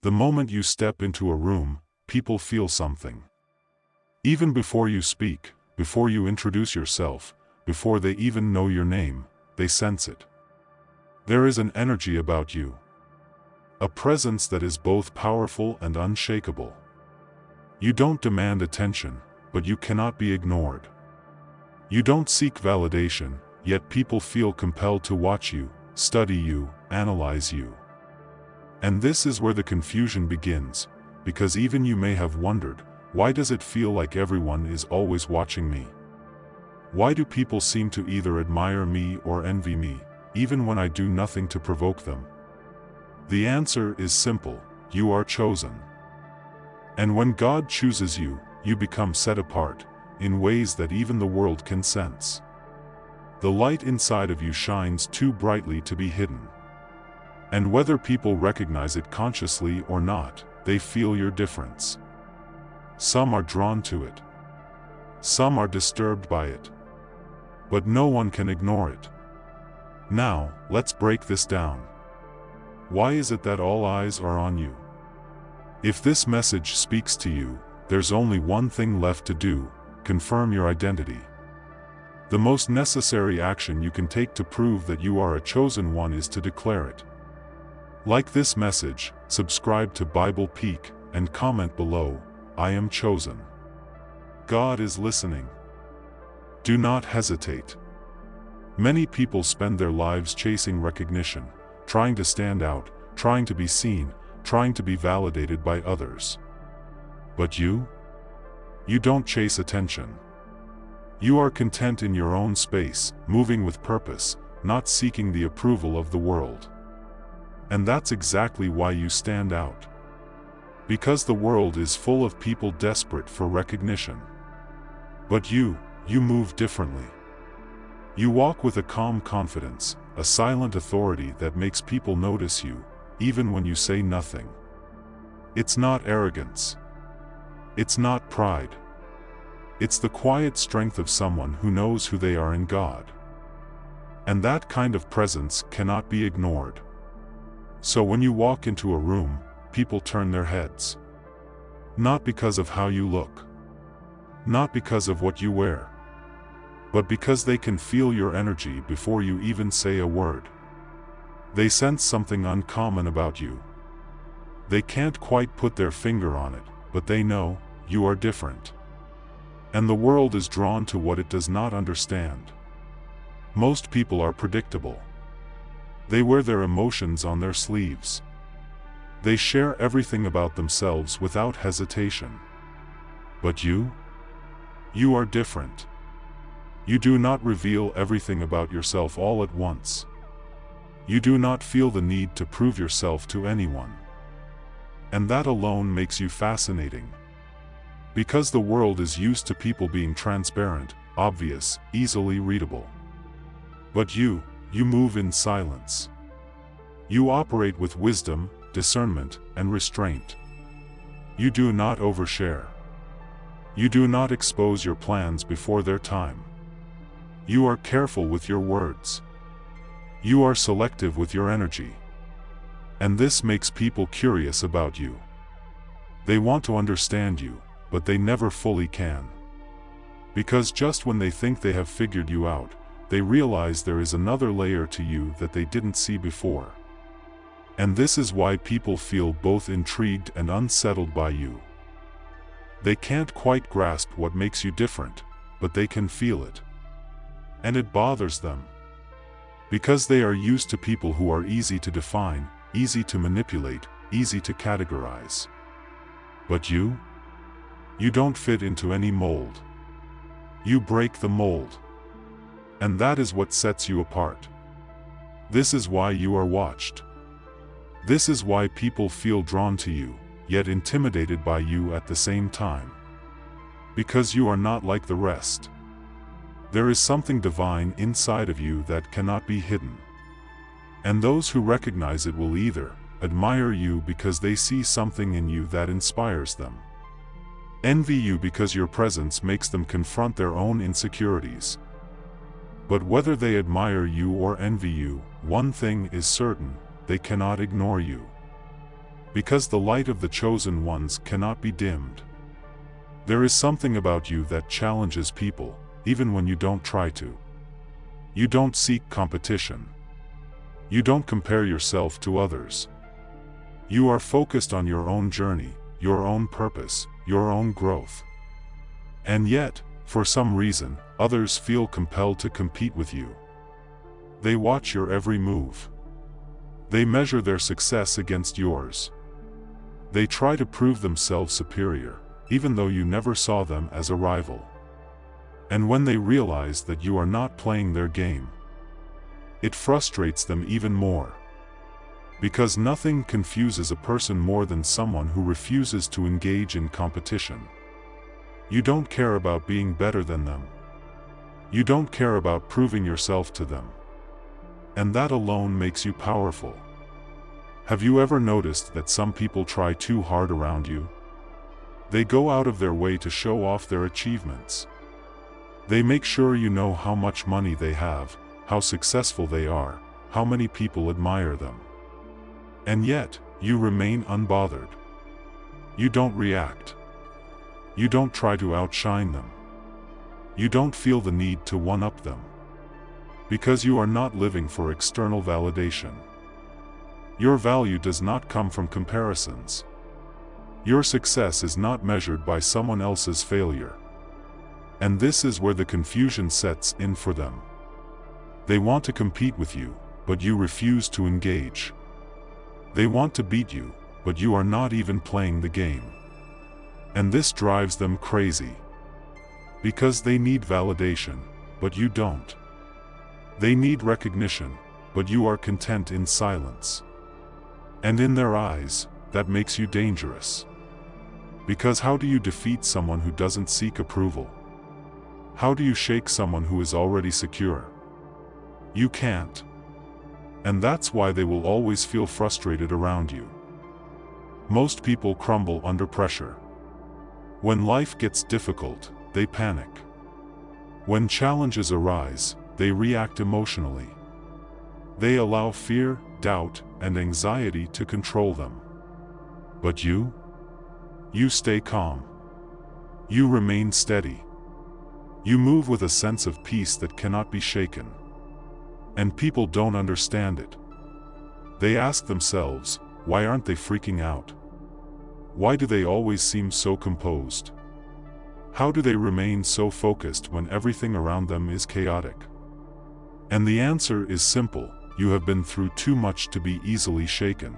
The moment you step into a room, people feel something. Even before you speak, before you introduce yourself, before they even know your name, they sense it. There is an energy about you. A presence that is both powerful and unshakable. You don't demand attention, but you cannot be ignored. You don't seek validation, yet people feel compelled to watch you, study you, analyze you. And this is where the confusion begins, because even you may have wondered, why does it feel like everyone is always watching me? Why do people seem to either admire me or envy me, even when I do nothing to provoke them? The answer is simple: you are chosen. And when God chooses you, you become set apart, in ways that even the world can sense. The light inside of you shines too brightly to be hidden. And whether people recognize it consciously or not, they feel your difference. Some are drawn to it. Some are disturbed by it. But no one can ignore it. Now, let's break this down. Why is it that all eyes are on you? If this message speaks to you, there's only one thing left to do: confirm your identity. The most necessary action you can take to prove that you are a chosen one is to declare it. Like this message, subscribe to Bible Peak, and comment below, "I am chosen." God is listening. Do not hesitate. Many people spend their lives chasing recognition, trying to stand out, trying to be seen, trying to be validated by others. But you? You don't chase attention. You are content in your own space, moving with purpose, not seeking the approval of the world. And that's exactly why you stand out. Because the world is full of people desperate for recognition. But you move differently. You walk with a calm confidence, a silent authority that makes people notice you, even when you say nothing. It's not arrogance. It's not pride. It's the quiet strength of someone who knows who they are in God. And that kind of presence cannot be ignored. So when you walk into a room, people turn their heads. Not because of how you look. Not because of what you wear. But because they can feel your energy before you even say a word. They sense something uncommon about you. They can't quite put their finger on it, but they know you are different. And the world is drawn to what it does not understand. Most people are predictable. They wear their emotions on their sleeves. They share everything about themselves without hesitation. But you are different. You do not reveal everything about yourself all at once. You do not feel the need to prove yourself to anyone. And that alone makes you fascinating. Because the world is used to people being transparent, obvious, easily readable. But you move in silence. You operate with wisdom, discernment, and restraint. You do not overshare. You do not expose your plans before their time. You are careful with your words. You are selective with your energy. And this makes people curious about you. They want to understand you, but they never fully can. Because just when they think they have figured you out, they realize there is another layer to you that they didn't see before. And this is why people feel both intrigued and unsettled by you. They can't quite grasp what makes you different, but they can feel it. And it bothers them. Because they are used to people who are easy to define, easy to manipulate, easy to categorize. But you don't fit into any mold. You break the mold. And that is what sets you apart. This is why you are watched. This is why people feel drawn to you, yet intimidated by you at the same time. Because you are not like the rest. There is something divine inside of you that cannot be hidden. And those who recognize it will either admire you because they see something in you that inspires them, envy you because your presence makes them confront their own insecurities. But whether they admire you or envy you, one thing is certain: they cannot ignore you. Because the light of the chosen ones cannot be dimmed. There is something about you that challenges people, even when you don't try to. You don't seek competition. You don't compare yourself to others. You are focused on your own journey, your own purpose, your own growth. And yet, for some reason, others feel compelled to compete with you. They watch your every move. They measure their success against yours. They try to prove themselves superior, even though you never saw them as a rival. And when they realize that you are not playing their game, it frustrates them even more. Because nothing confuses a person more than someone who refuses to engage in competition. You don't care about being better than them. You don't care about proving yourself to them. And that alone makes you powerful. Have you ever noticed that some people try too hard around you? They go out of their way to show off their achievements. They make sure you know how much money they have, how successful they are, how many people admire them. And yet, you remain unbothered. You don't react. You don't try to outshine them. You don't feel the need to one-up them. Because you are not living for external validation. Your value does not come from comparisons. Your success is not measured by someone else's failure. And this is where the confusion sets in for them. They want to compete with you, but you refuse to engage. They want to beat you, but you are not even playing the game. And this drives them crazy. Because they need validation, but you don't. They need recognition, but you are content in silence. And in their eyes, that makes you dangerous. Because how do you defeat someone who doesn't seek approval? How do you shake someone who is already secure? You can't. And that's why they will always feel frustrated around you. Most people crumble under pressure. When life gets difficult, they panic. When challenges arise, they react emotionally. They allow fear, doubt, and anxiety to control them. But you? You stay calm. You remain steady. You move with a sense of peace that cannot be shaken. And people don't understand it. They ask themselves, why aren't they freaking out? Why do they always seem so composed? How do they remain so focused when everything around them is chaotic? And the answer is simple: you have been through too much to be easily shaken.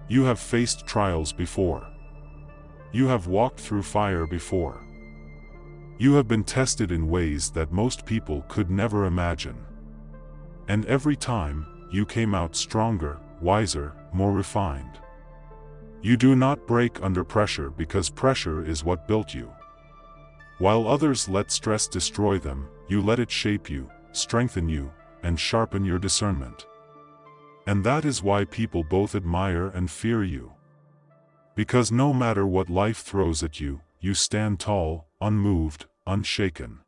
You have faced trials before. You have walked through fire before. You have been tested in ways that most people could never imagine. And every time, you came out stronger, wiser, more refined. You do not break under pressure because pressure is what built you. While others let stress destroy them, you let it shape you, strengthen you, and sharpen your discernment. And that is why people both admire and fear you. Because no matter what life throws at you, you stand tall, unmoved, unshaken.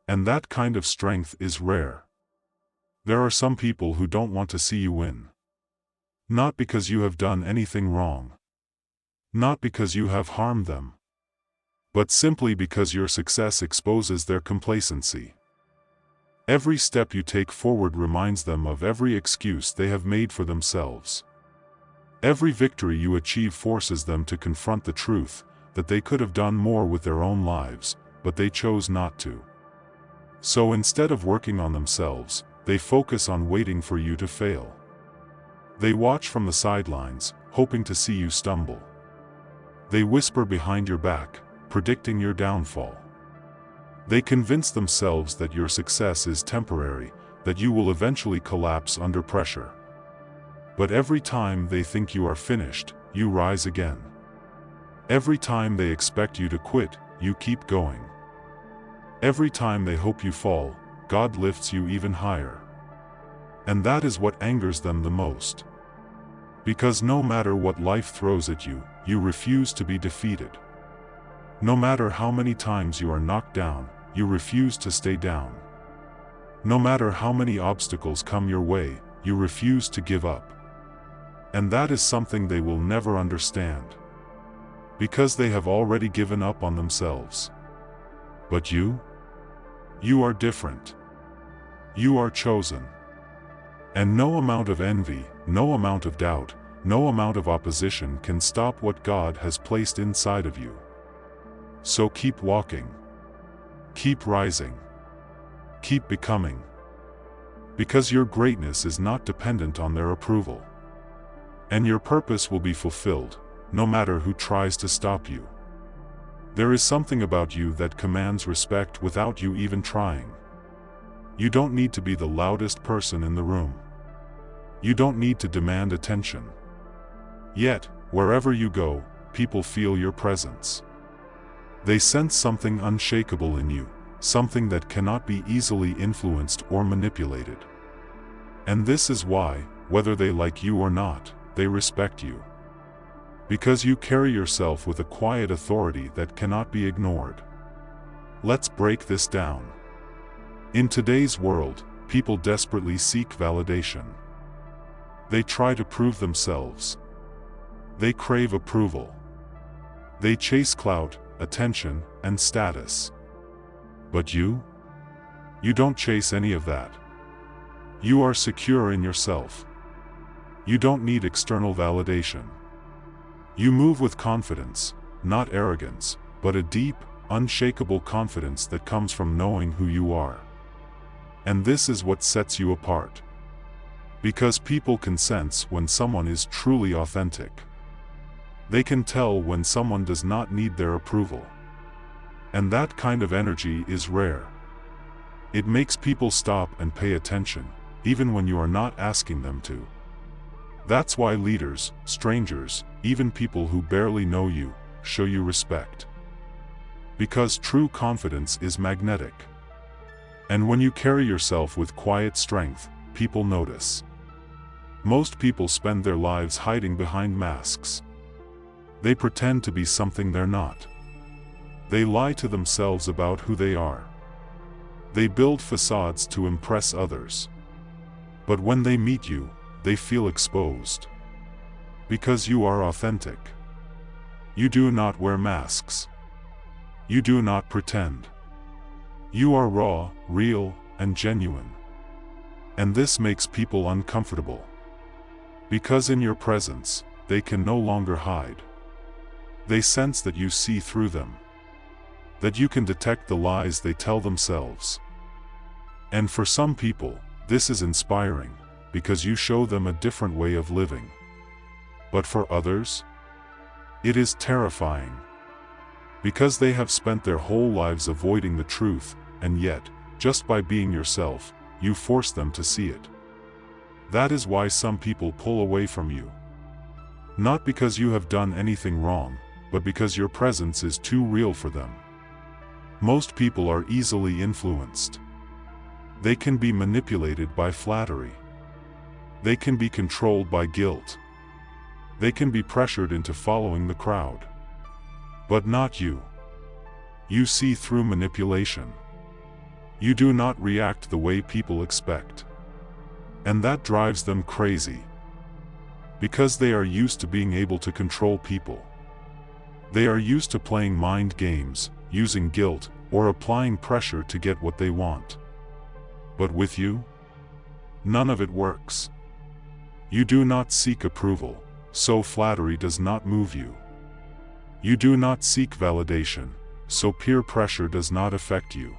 And that kind of strength is rare. There are some people who don't want to see you win. Not because you have done anything wrong. Not because you have harmed them. But simply because your success exposes their complacency. Every step you take forward reminds them of every excuse they have made for themselves. Every victory you achieve forces them to confront the truth that they could have done more with their own lives, but they chose not to. So instead of working on themselves, they focus on waiting for you to fail. They watch from the sidelines, hoping to see you stumble. They whisper behind your back, predicting your downfall. They convince themselves that your success is temporary, that you will eventually collapse under pressure. But every time they think you are finished, you rise again. Every time they expect you to quit, you keep going. Every time they hope you fall, God lifts you even higher. And that is what angers them the most. Because no matter what life throws at you, you refuse to be defeated. No matter how many times you are knocked down, you refuse to stay down. No matter how many obstacles come your way, you refuse to give up. And that is something they will never understand. Because they have already given up on themselves. But you? You are different. You are chosen. And no amount of envy, no amount of doubt, no amount of opposition can stop what God has placed inside of you. So keep walking. Keep rising. Keep becoming. Because your greatness is not dependent on their approval. And your purpose will be fulfilled, no matter who tries to stop you. There is something about you that commands respect without you even trying. You don't need to be the loudest person in the room. You don't need to demand attention. Yet, wherever you go, people feel your presence. They sense something unshakable in you, something that cannot be easily influenced or manipulated. And this is why, whether they like you or not, they respect you. Because you carry yourself with a quiet authority that cannot be ignored. Let's break this down. In today's world, people desperately seek validation. They try to prove themselves. They crave approval. They chase clout, attention, and status. But you? You don't chase any of that. You are secure in yourself. You don't need external validation. You move with confidence, not arrogance, but a deep, unshakable confidence that comes from knowing who you are. And this is what sets you apart. Because people can sense when someone is truly authentic. They can tell when someone does not need their approval. And that kind of energy is rare. It makes people stop and pay attention, even when you are not asking them to. That's why leaders, strangers, even people who barely know you, show you respect. Because true confidence is magnetic. And when you carry yourself with quiet strength, people notice. Most people spend their lives hiding behind masks. They pretend to be something they're not. They lie to themselves about who they are. They build facades to impress others. But when they meet you, they feel exposed. Because you are authentic. You do not wear masks. You do not pretend. You are raw, real, and genuine. And this makes people uncomfortable. Because in your presence, they can no longer hide. They sense that you see through them. That you can detect the lies they tell themselves. And for some people, this is inspiring, because you show them a different way of living. But for others, it is terrifying. Because they have spent their whole lives avoiding the truth, and yet, just by being yourself, you force them to see it. That is why some people pull away from you. Not because you have done anything wrong, but because your presence is too real for them. Most people are easily influenced. They can be manipulated by flattery. They can be controlled by guilt. They can be pressured into following the crowd. But not you. You see through manipulation. You do not react the way people expect. And that drives them crazy. Because they are used to being able to control people. They are used to playing mind games, using guilt, or applying pressure to get what they want. But with you, none of it works. You do not seek approval, so flattery does not move you. You do not seek validation, so peer pressure does not affect you.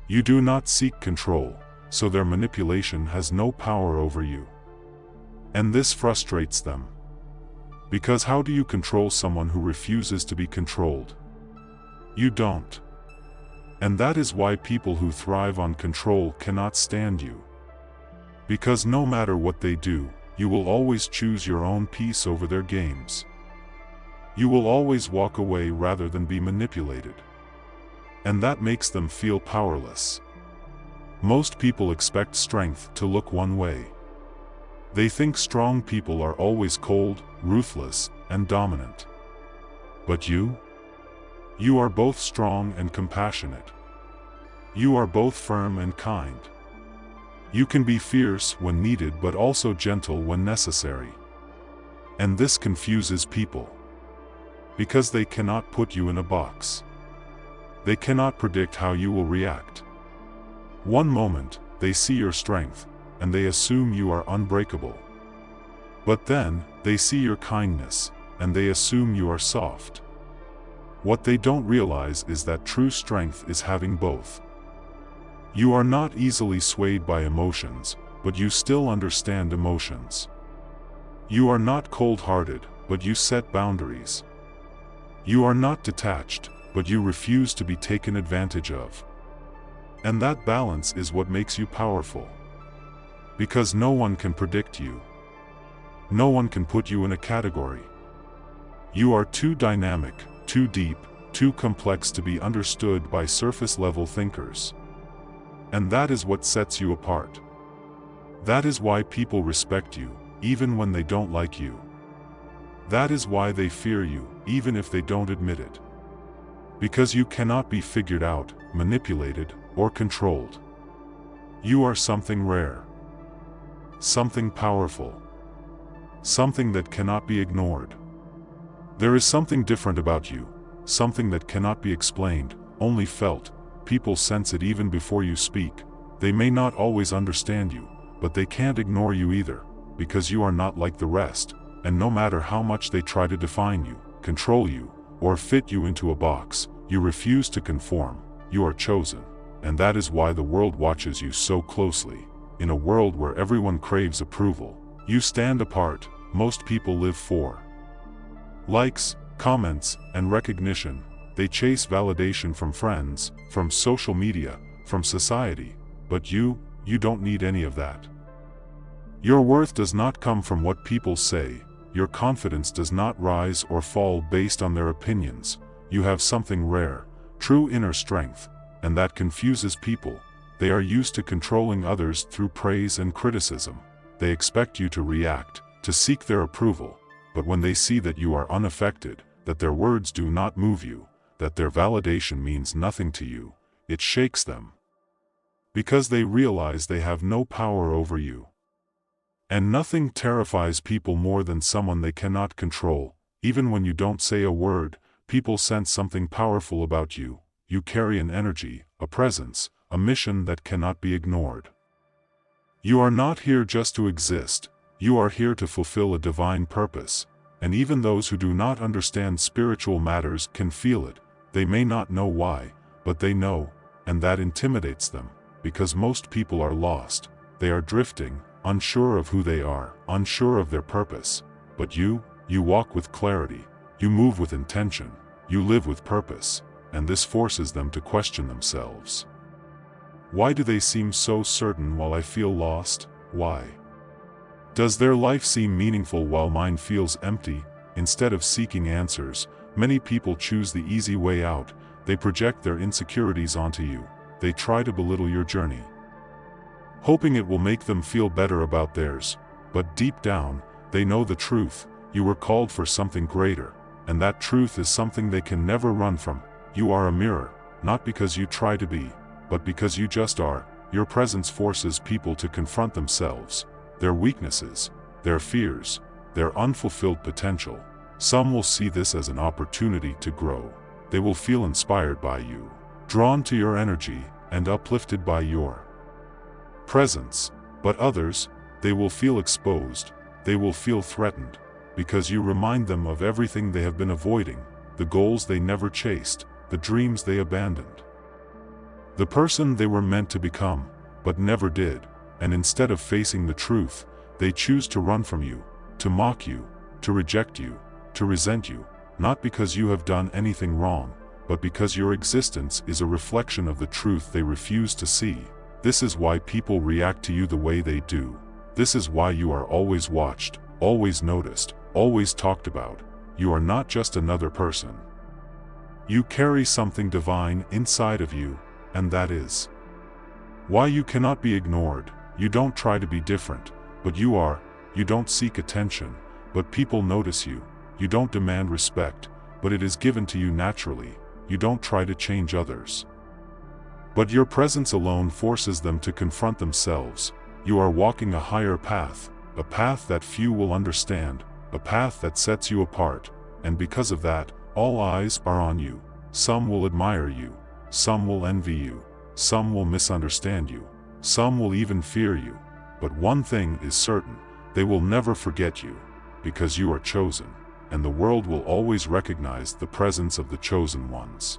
You do not seek control, so their manipulation has no power over you. And this frustrates them. Because how do you control someone who refuses to be controlled? You don't. And that is why people who thrive on control cannot stand you. Because no matter what they do, you will always choose your own peace over their games. You will always walk away rather than be manipulated. And that makes them feel powerless. Most people expect strength to look one way. They think strong people are always cold, ruthless, and dominant. But you? You are both strong and compassionate. You are both firm and kind. You can be fierce when needed but also gentle when necessary. And this confuses people. Because they cannot put you in a box. They cannot predict how you will react. One moment, they see your strength, and they assume you are unbreakable. But then, they see your kindness, and they assume you are soft. What they don't realize is that true strength is having both. You are not easily swayed by emotions, but you still understand emotions. You are not cold-hearted, but you set boundaries. You are not detached, but you refuse to be taken advantage of. And that balance is what makes you powerful. Because no one can predict you. No one can put you in a category. You are too dynamic, too deep, too complex to be understood by surface-level thinkers. And that is what sets you apart. That is why people respect you, even when they don't like you. That is why they fear you, even if they don't admit it. Because you cannot be figured out, manipulated, or controlled. You are something rare. Something powerful. Something that cannot be ignored. There is something different about you, something that cannot be explained, only felt. People sense it even before you speak. They may not always understand you, but they can't ignore you either, because you are not like the rest, and no matter how much they try to define you, control you, or fit you into a box, you refuse to conform. You are chosen, and that is why the world watches you so closely. In a world where everyone craves approval, you stand apart. Most people live for likes, comments, and recognition. They chase validation from friends, from social media, from society. But you don't need any of that. Your worth does not come from what people say. Your confidence does not rise or fall based on their opinions. You have something rare, true inner strength, and that confuses people. They are used to controlling others through praise and criticism. They expect you to react, to seek their approval. But when they see that you are unaffected, that their words do not move you, that their validation means nothing to you, it shakes them. Because they realize they have no power over you. And nothing terrifies people more than someone they cannot control. Even when you don't say a word, people sense something powerful about you. You carry an energy, a presence, a mission that cannot be ignored. You are not here just to exist. You are here to fulfill a divine purpose. And even those who do not understand spiritual matters can feel it. They may not know why, but they know, and that intimidates them, because most people are lost. They are drifting, unsure of who they are, unsure of their purpose. But you walk with clarity, you move with intention, you live with purpose, and this forces them to question themselves. Why do they seem so certain while I feel lost? Why? Does their life seem meaningful while mine feels empty? Instead of seeking answers, many people choose the easy way out. They project their insecurities onto you. They try to belittle your journey, hoping it will make them feel better about theirs. But deep down, they know the truth. You were called for something greater, and that truth is something they can never run from. You are a mirror, not because you try to be, but because you just are. Your presence forces people to confront themselves, their weaknesses, their fears, their unfulfilled potential. Some will see this as an opportunity to grow. They will feel inspired by you, drawn to your energy, and uplifted by your presence. But others, they will feel exposed, they will feel threatened, because you remind them of everything they have been avoiding, the goals they never chased, the dreams they abandoned, the person they were meant to become, but never did. And instead of facing the truth, they choose to run from you, to mock you, to reject you, to resent you, not because you have done anything wrong, but because your existence is a reflection of the truth they refuse to see. This is why people react to you the way they do. This is why you are always watched, always noticed, always talked about. You are not just another person. You carry something divine inside of you, and that is why you cannot be ignored. You don't try to be different, but you are. You don't seek attention, but people notice you. You don't demand respect, but it is given to you naturally. You don't try to change others, but your presence alone forces them to confront themselves. You are walking a higher path, a path that few will understand, a path that sets you apart, and because of that, all eyes are on you. Some will admire you, some will envy you, some will misunderstand you, some will even fear you. But one thing is certain, they will never forget you, because you are chosen, and the world will always recognize the presence of the chosen ones.